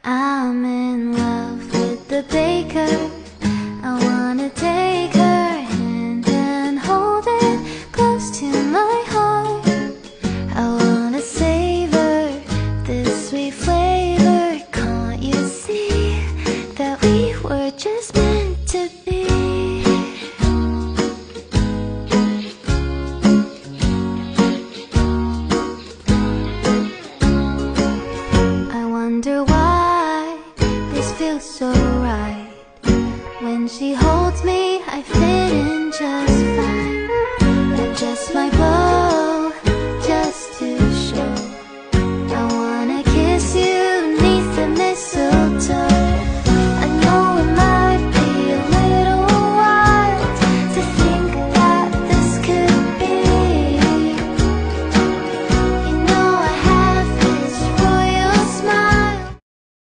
I'm in love with the baker. I wanna take her hand and hold it close to my heart. I wanna savor this sweet flavor. Can't you see that we were just meant to be? I wonder why this feels so right. When she holds me, I fit in just fine. Adjust my bow just to show I wanna kiss you 'neath the mistletoe.